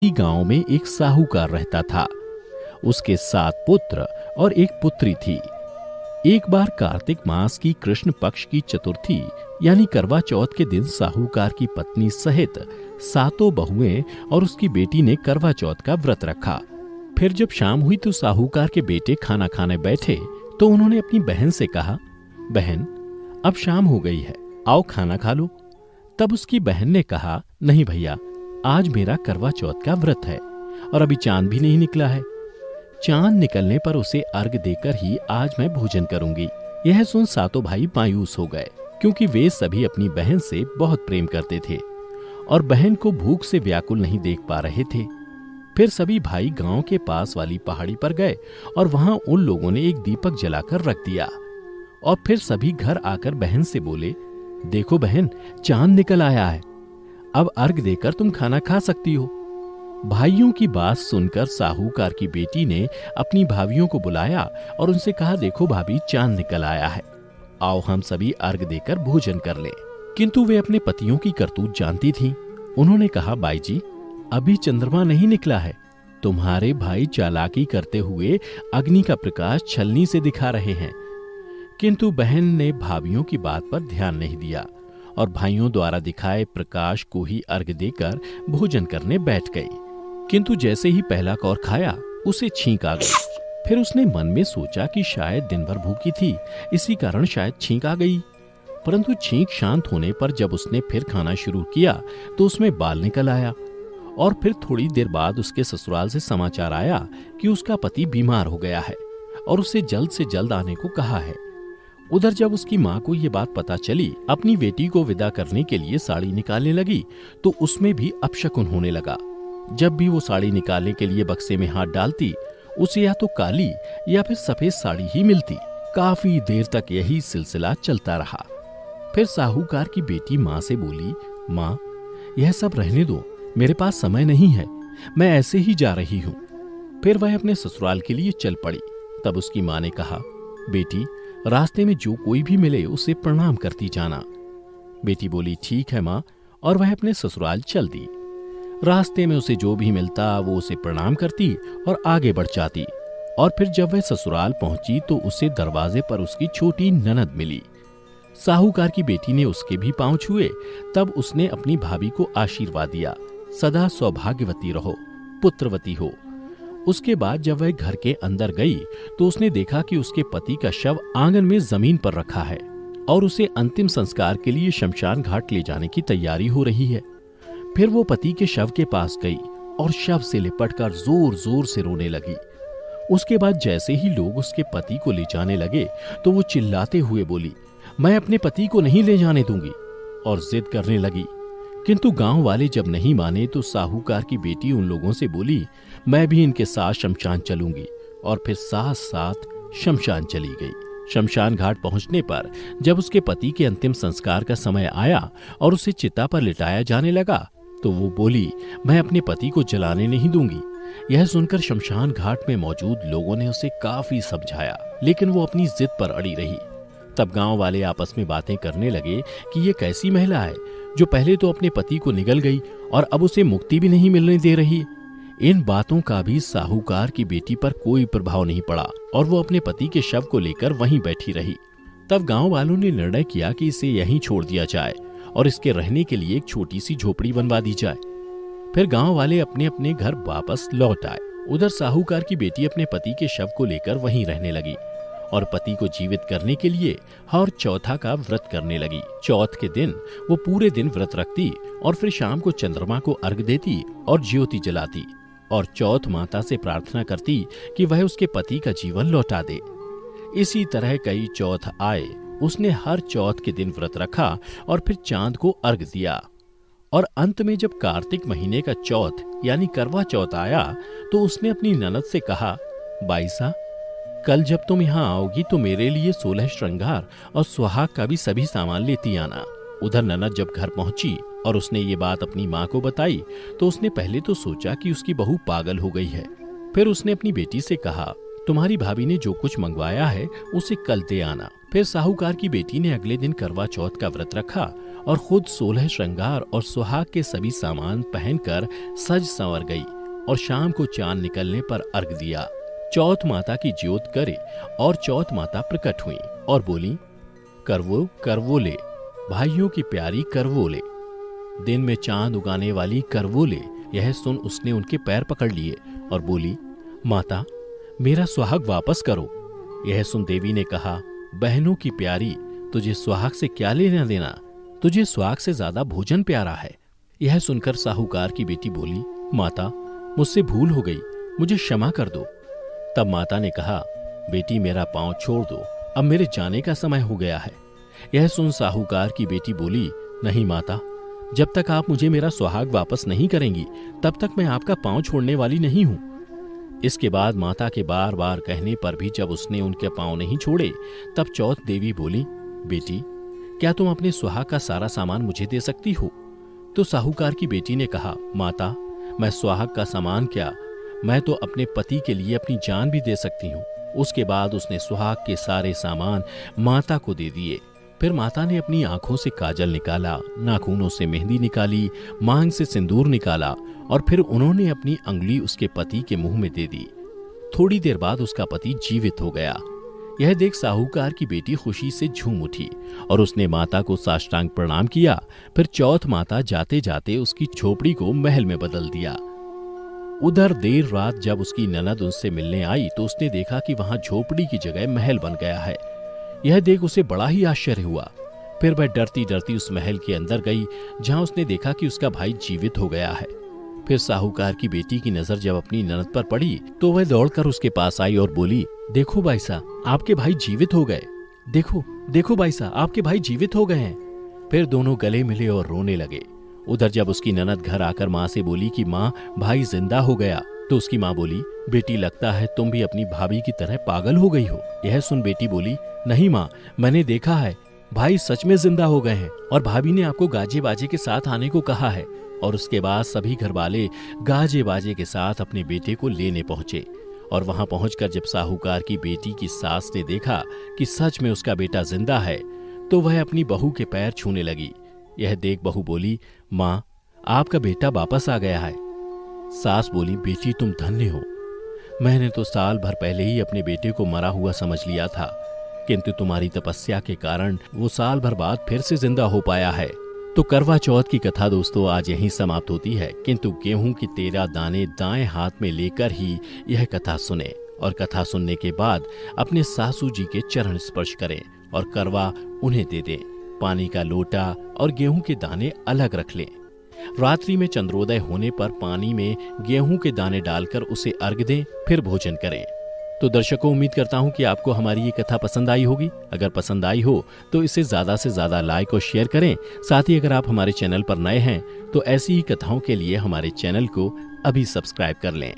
गांव में एक साहूकार रहता था। उसके 7 पुत्र और एक पुत्री थी। एक बार कार्तिक मास की कृष्ण पक्ष की चतुर्थी यानी करवा चौथ के दिन साहूकार की पत्नी सहित 7 बहुएं और उसकी बेटी ने करवा चौथ का व्रत रखा। फिर जब शाम हुई तो साहूकार के बेटे खाना खाने बैठे तो उन्होंने अपनी बहन से कहा, बहन, अब शाम हो गई है, आओ खाना खा लो। तब उसकी बहन ने कहा, नहीं भैया, आज मेरा करवा चौथ का व्रत है और अभी चांद भी नहीं निकला है। चांद निकलने पर उसे अर्घ देकर ही आज मैं भोजन करूंगी। यह सुन 7 भाई मायूस हो गए, क्योंकि वे सभी अपनी बहन से बहुत प्रेम करते थे और बहन को भूख से व्याकुल नहीं देख पा रहे थे। फिर सभी भाई गांव के पास वाली पहाड़ी पर गए और वहां उन लोगों ने एक दीपक जलाकर रख दिया और फिर सभी घर आकर बहन से बोले, देखो बहन, चांद निकल आया है, अब अर्घ देकर तुम खाना खा सकती हो। भाइयों की बात सुनकर साहूकार की बेटी ने अपनी भाभियों को बुलाया और उनसे कहा, देखो भाभी, चांद निकल आया है, आओ हम सभी अर्घ देकर भोजन कर लें। किंतु वे अपने पतियों की करतूत जानती थीं। उन्होंने कहा, बाई जी, अभी चंद्रमा नहीं निकला है, तुम्हारे भाई चालाकी करते हुए अग्नि का प्रकाश छलनी से दिखा रहे हैं। किंतु बहन ने भाभियों की बात पर ध्यान नहीं दिया और भाइयों द्वारा दिखाए प्रकाश को ही अर्घ देकर भोजन करने बैठ गई। किंतु जैसे ही पहला कौर खाया, उसे छींक आ गई। फिर उसने मन में सोचा कि शायद दिन भर भूखी थी, इसी कारण शायद छींक आ गई। परंतु छींक शांत होने पर जब उसने फिर खाना शुरू किया तो उसमें बाल निकल आया और फिर थोड़ी देर बाद उसके ससुराल से समाचार आया कि उसका पति बीमार हो गया है और उसे जल्द से जल्द आने को कहा है। उधर जब उसकी माँ को यह बात पता चली, अपनी बेटी को विदा करने के लिए साड़ी निकालने लगी तो उसमें भी अपशकुन होने लगा। जब भी वो साड़ी निकालने के लिए बक्से में हाथ डालती, उसे या तो काली या फिर सफेद साड़ी ही मिलती। काफी देर तक यही सिलसिला चलता रहा। फिर साहूकार की बेटी माँ से बोली, माँ, यह सब रहने दो, मेरे पास समय नहीं है, मैं ऐसे ही जा रही हूँ। फिर वह अपने ससुराल के लिए चल पड़ी। तब उसकी माँ ने कहा, बेटी, रास्ते में जो कोई भी मिले उसे प्रणाम करती जाना। बेटी बोली, ठीक है माँ, और वह अपने ससुराल चल दी। रास्ते में उसे जो भी मिलता वो उसे प्रणाम करती और आगे बढ़ जाती। और फिर जब वह ससुराल पहुंची तो उसे दरवाजे पर उसकी छोटी ननद मिली। साहूकार की बेटी ने उसके भी पांव छुए। तब उसने अपनी भाभी को आशीर्वाद दिया, सदा सौभाग्यवती रहो, पुत्रवती हो। उसके बाद जब वह घर के अंदर गई तो उसने देखा कि उसके पति का शव आंगन में जमीन पर रखा है और उसे अंतिम संस्कार के लिए शमशान घाट ले जाने की तैयारी हो रही है। फिर वो पति के शव के पास गई और शव से लिपटकर जोर जोर से रोने लगी। उसके बाद जैसे ही लोग उसके पति को ले जाने लगे तो वो चिल्लाते हुए बोली, मैं अपने पति को नहीं ले जाने दूंगी, और जिद करने लगी। किंतु गांव वाले जब नहीं माने तो साहूकार की बेटी उन लोगों से बोली, मैं भी इनके साथ शमशान चलूंगी, और फिर साथ साथ शमशान चली गई। शमशान घाट पहुंचने पर जब उसके पति के अंतिम संस्कार का समय आया और उसे चिता पर लिटाया जाने लगा तो वो बोली, मैं अपने पति को जलाने नहीं दूंगी। यह सुनकर शमशान घाट में मौजूद लोगों ने उसे काफी समझाया, लेकिन वो अपनी जिद पर अड़ी रही। तब गांव वाले आपस में बातें करने लगे कि ये कैसी महिला है जो पहले तो अपने पति को निगल गई और अब उसे मुक्ति भी नहीं मिलने दे रही। इन बातों का भी साहूकार की बेटी पर कोई प्रभाव नहीं पड़ा और वो अपने पति के शव को लेकर वहीं बैठी रही। तब गांव वालों ने निर्णय किया कि इसे यहीं छोड़ दिया जाए और इसके रहने के लिए एक छोटी सी झोपड़ी बनवा दी जाए। फिर गांव वाले अपने अपने घर वापस लौट आए। उधर साहूकार की बेटी अपने पति के शव को लेकर वहीं रहने लगी और पति को जीवित करने के लिए हर चौथा का व्रत करने लगी। चौथ के दिन वो पूरे दिन व्रत रखती और फिर शाम को चंद्रमा को अर्घ देती और ज्योति जलाती और चौथ माता से प्रार्थना करती कि वह उसके पति का जीवन लौटा दे। इसी तरह कई चौथ आए। उसने हर चौथ के दिन व्रत रखा और फिर चांद को अर्घ दिया। और अंत में जब कार्तिक महीने का चौथ यानी करवा चौथ आया तो उसने अपनी ननद से कहा, बाईसा, कल जब तुम यहाँ आओगी तो मेरे लिए 16 श्रृंगार और सुहाग का भी सभी सामान लेती आना। उधर ननद जब घर पहुंची और उसने ये बात अपनी माँ को बताई तो उसने पहले तो सोचा कि उसकी बहू पागल हो गई है। फिर उसने अपनी बेटी से कहा, तुम्हारी भाभी ने जो कुछ मंगवाया है उसे कल दे आना। फिर साहूकार की बेटी ने अगले दिन करवा चौथ का व्रत रखा और खुद 16 श्रृंगार और सुहाग के सभी सामान पहनकर सज संवर गई और शाम को चांद निकलने पर अर्घ दिया। चौथ माता की ज्योत करे और चौथ माता प्रकट हुई और बोली, करवो करवोले, भाइयों की प्यारी करवोले, दिन में चांद उगाने वाली करवोले। यह सुन उसने उनके पैर पकड़ लिए और बोली, माता मेरा सुहाग वापस करो। यह सुन देवी ने कहा, बहनों की प्यारी, तुझे सुहाग से क्या लेना देना, तुझे सुहाग से ज्यादा भोजन प्यारा है। यह सुनकर साहूकार की बेटी बोली, माता मुझसे भूल हो गई, मुझे क्षमा कर दो। तब माता ने कहा, बेटी मेरा पांव छोड़ दो, अब मेरे जाने का समय हो गया है। यह सुन साहूकार की बेटी बोली, नहीं माता, जब तक आप मुझे मेरा सुहाग वापस नहीं करेंगी तब तक मैं आपका पांव छोड़ने वाली नहीं हूं। इसके बाद माता के बार बार कहने पर भी जब उसने उनके पांव नहीं छोड़े तब चौथ देवी बोली, बेटी क्या तुम अपने सुहाग का सारा सामान मुझे दे सकती हो? तो साहूकार की बेटी ने कहा, माता मैं सुहाग का सामान क्या, मैं तो अपने पति के लिए अपनी जान भी दे सकती हूँ। उसके बाद उसने सुहाग के सारे सामान माता को दे दिए। फिर माता ने अपनी आंखों से काजल निकाला, नाखूनों से मेहंदी निकाली, मांग से सिंदूर निकाला और फिर उन्होंने अपनी अंगुली उसके पति के मुंह में दे दी। थोड़ी देर बाद उसका पति जीवित हो गया। यह देख साहूकार की बेटी खुशी से झूम उठी और उसने माता को साष्टांग प्रणाम किया। फिर चौथ माता जाते जाते उसकी झोपड़ी को महल में बदल दिया। उधर देर रात जब उसकी ननद उससे मिलने आई तो उसने देखा कि वहां झोपड़ी की जगह महल बन गया है। यह देख उसे बड़ा ही आश्चर्य हुआ। फिर वह डरती डरती उस महल के अंदर गई जहां उसने देखा कि उसका भाई जीवित हो गया है। फिर साहूकार की बेटी की नजर जब अपनी ननद पर पड़ी तो वह दौड़कर उसके पास आई और बोली, देखो भाई साहब, आपके भाई जीवित हो गए। देखो देखो भाई साहब, आपके भाई जीवित हो गए हैं। फिर दोनों गले मिले और रोने लगे। उधर जब उसकी ननद घर आकर माँ से बोली कि माँ भाई जिंदा हो गया, तो उसकी माँ बोली, बेटी लगता है तुम भी अपनी भाभी की तरह पागल हो गई हो। यह सुन बेटी बोली, नहीं माँ, मैंने देखा है, भाई सच में जिंदा हो गए हैं और भाभी ने आपको गाजे बाजे के साथ आने को कहा है। और उसके बाद सभी घर वाले गाजे बाजे के साथ अपने बेटे को लेने पहुंचे। और वहां पहुंचकर जब साहूकार की बेटी की सास ने देखा कि सच में उसका बेटा जिंदा है तो वह अपनी बहू के पैर छूने लगी। यह देख बहू बोली, माँ आपका बेटा वापस आ गया है। सास बोली, बेटी तुम धन्य हो, मैंने तो साल भर पहले ही अपने बेटे को मरा हुआ समझ लिया था, किंतु तुम्हारी तपस्या के कारण वो साल भर बाद फिर से जिंदा हो पाया है। तो करवा चौथ की कथा दोस्तों आज यहीं समाप्त होती है, किंतु गेहूं की 13 दाने दाएं हाथ में लेकर ही यह कथा सुने और कथा सुनने के बाद अपने सासू जी के चरण स्पर्श करें और करवा उन्हें दे दें। पानी का लोटा और गेहूं के दाने अलग रख लें। रात्रि में चंद्रोदय होने पर पानी में गेहूं के दाने डालकर उसे अर्घ दें, फिर भोजन करें। तो दर्शकों, उम्मीद करता हूं कि आपको हमारी ये कथा पसंद आई होगी। अगर पसंद आई हो तो इसे ज्यादा से ज्यादा लाइक और शेयर करें। साथ ही अगर आप हमारे चैनल पर नए हैं तो ऐसी ही कथाओं के लिए हमारे चैनल को अभी सब्सक्राइब कर लें।